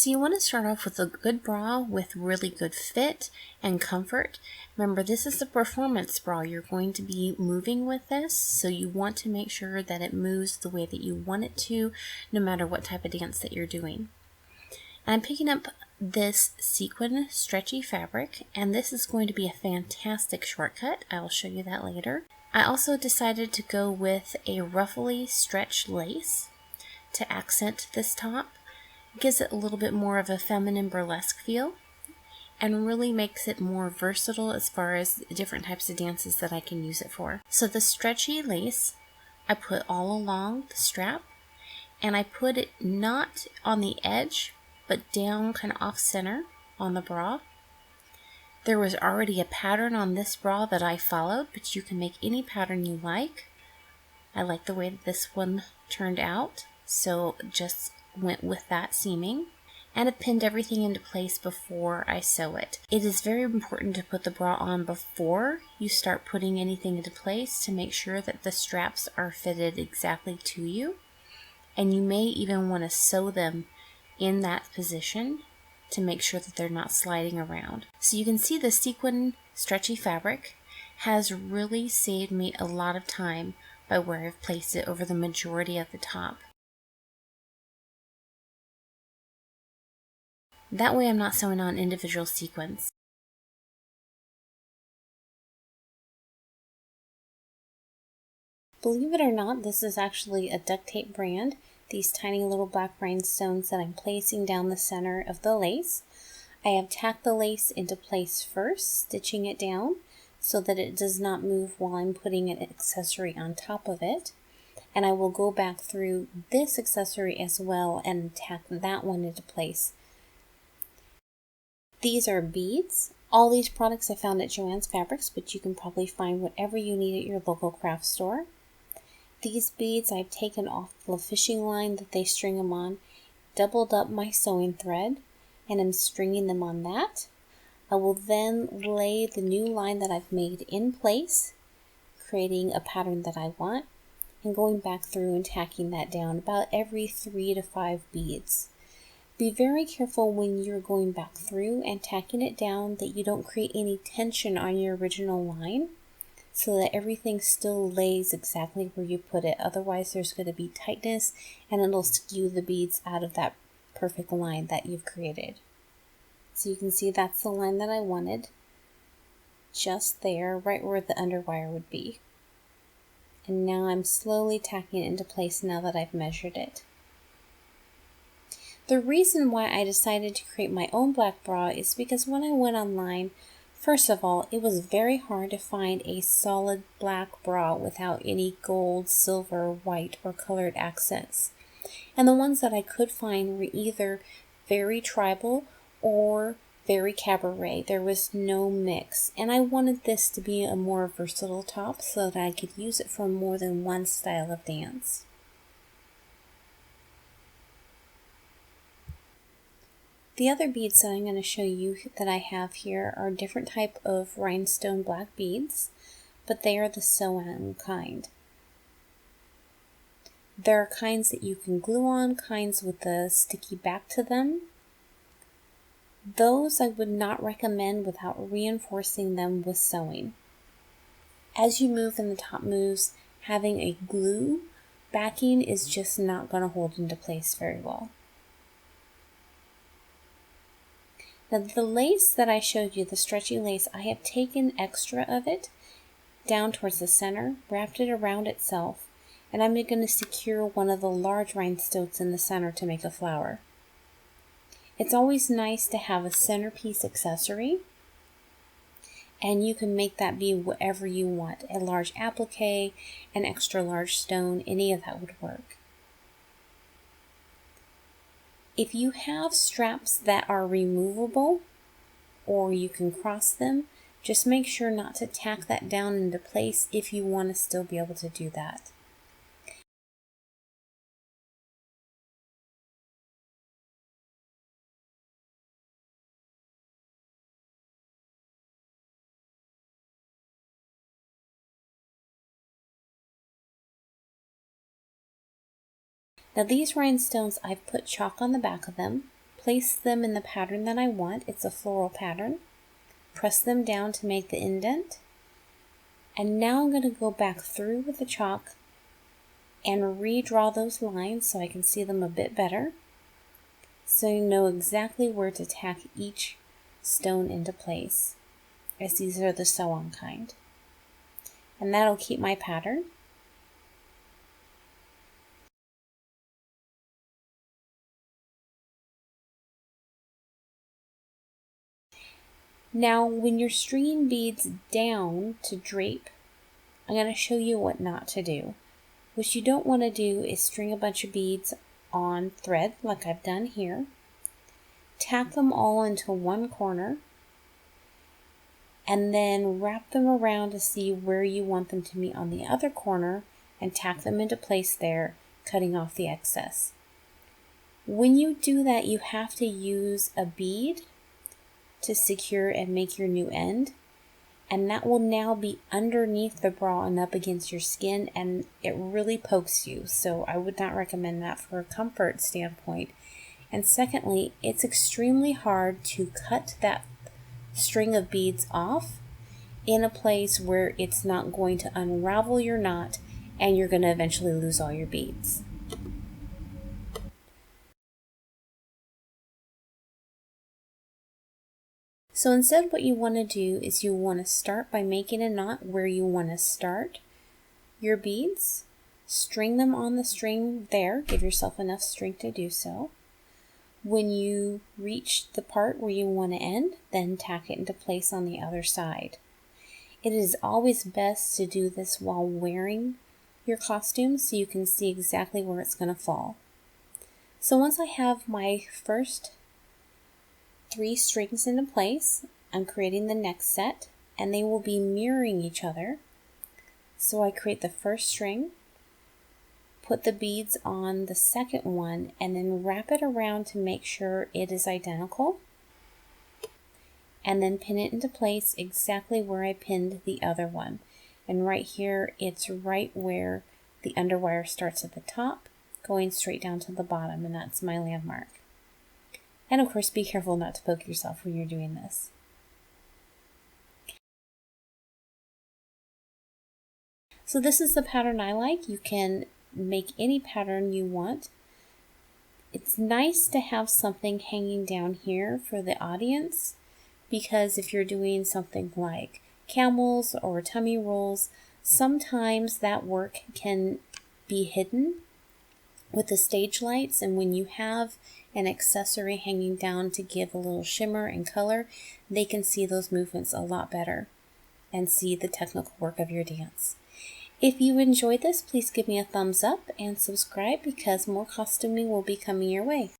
So you want to start off with a good bra with really good fit and comfort. Remember, this is a performance bra. You're going to be moving with this, so you want to make sure that it moves the way that you want it to, no matter what type of dance that you're doing. I'm picking up this sequin stretchy fabric, and this is going to be a fantastic shortcut. I will show you that later. I also decided to go with a ruffly stretch lace to accent this top. It gives it a little bit more of a feminine burlesque feel and really makes it more versatile as far as different types of dances that I can use it for. So the stretchy lace I put all along the strap, and I put it not on the edge but down kind of off center on the bra. There was already a pattern on this bra that I followed, but you can make any pattern you like. I like the way that this one turned out, so just went with that seaming, and it pinned everything into place before I sew it. It is very important to put the bra on before you start putting anything into place to make sure that the straps are fitted exactly to you, and you may even want to sew them in that position to make sure that they're not sliding around. So you can see the sequin stretchy fabric has really saved me a lot of time by where I've placed it over the majority of the top. That way I'm not sewing on individual sequins. Believe it or not, this is actually a duct tape brand. These tiny little black rhinestones that I'm placing down the center of the lace. I have tacked the lace into place first, stitching it down so that it does not move while I'm putting an accessory on top of it. And I will go back through this accessory as well and tack that one into place. These are beads. All these products I found at Joann's Fabrics, but you can probably find whatever you need at your local craft store. These beads I've taken off the fishing line that they string them on, doubled up my sewing thread, and I'm stringing them on that. I will then lay the new line that I've made in place, creating a pattern that I want, and going back through and tacking that down about every 3 to 5 beads. Be very careful when you're going back through and tacking it down that you don't create any tension on your original line, so that everything still lays exactly where you put it. Otherwise there's going to be tightness and it'll skew the beads out of that perfect line that you've created. So you can see that's the line that I wanted, just there, right where the underwire would be. And now I'm slowly tacking it into place now that I've measured it. The reason why I decided to create my own black bra is because when I went online, first of all, it was very hard to find a solid black bra without any gold, silver, white, or colored accents. And the ones that I could find were either very tribal or very cabaret. There was no mix. And I wanted this to be a more versatile top so that I could use it for more than one style of dance. The other beads that I'm going to show you that I have here are different type of rhinestone black beads, but they are the sew-on kind. There are kinds that you can glue on, kinds with a sticky back to them. Those I would not recommend without reinforcing them with sewing. As you move and the top moves, having a glue backing is just not going to hold into place very well. Now the lace that I showed you, the stretchy lace, I have taken extra of it down towards the center, wrapped it around itself, and I'm going to secure one of the large rhinestones in the center to make a flower. It's always nice to have a centerpiece accessory, and you can make that be whatever you want. A large applique, an extra large stone, any of that would work. If you have straps that are removable or you can cross them, just make sure not to tack that down into place if you want to still be able to do that. Now these rhinestones, I've put chalk on the back of them, place them in the pattern that I want. It's a floral pattern. Press them down to make the indent. And now I'm going to go back through with the chalk and redraw those lines so I can see them a bit better, so you know exactly where to tack each stone into place, as these are the sew-on kind. And that'll keep my pattern. Now when you're stringing beads down to drape, I'm going to show you what not to do. What you don't want to do is string a bunch of beads on thread like I've done here. Tack them all into one corner and then wrap them around to see where you want them to meet on the other corner and tack them into place there, cutting off the excess. When you do that, you have to use a bead to secure and make your new end, and that will now be underneath the bra and up against your skin, and it really pokes you, so I would not recommend that for a comfort standpoint. And secondly, it's extremely hard to cut that string of beads off in a place where it's not going to unravel your knot and you're going to eventually lose all your beads. So instead, what you want to do is you want to start by making a knot where you want to start your beads, string them on the string there, give yourself enough string to do so. When you reach the part where you want to end, then tack it into place on the other side. It is always best to do this while wearing your costume so you can see exactly where it's going to fall. So once I have my first 3 strings into place, I'm creating the next set, and they will be mirroring each other. So I create the first string, put the beads on the second one, and then wrap it around to make sure it is identical, and then pin it into place exactly where I pinned the other one. And right here, it's right where the underwire starts at the top, going straight down to the bottom, and that's my landmark. And of course, be careful not to poke yourself when you're doing this. So this is the pattern I like. You can make any pattern you want. It's nice to have something hanging down here for the audience, because if you're doing something like camels or tummy rolls, sometimes that work can be hidden with the stage lights, and when you have an accessory hanging down to give a little shimmer and color, they can see those movements a lot better and see the technical work of your dance. If you enjoyed this, please give me a thumbs up and subscribe, because more costuming will be coming your way.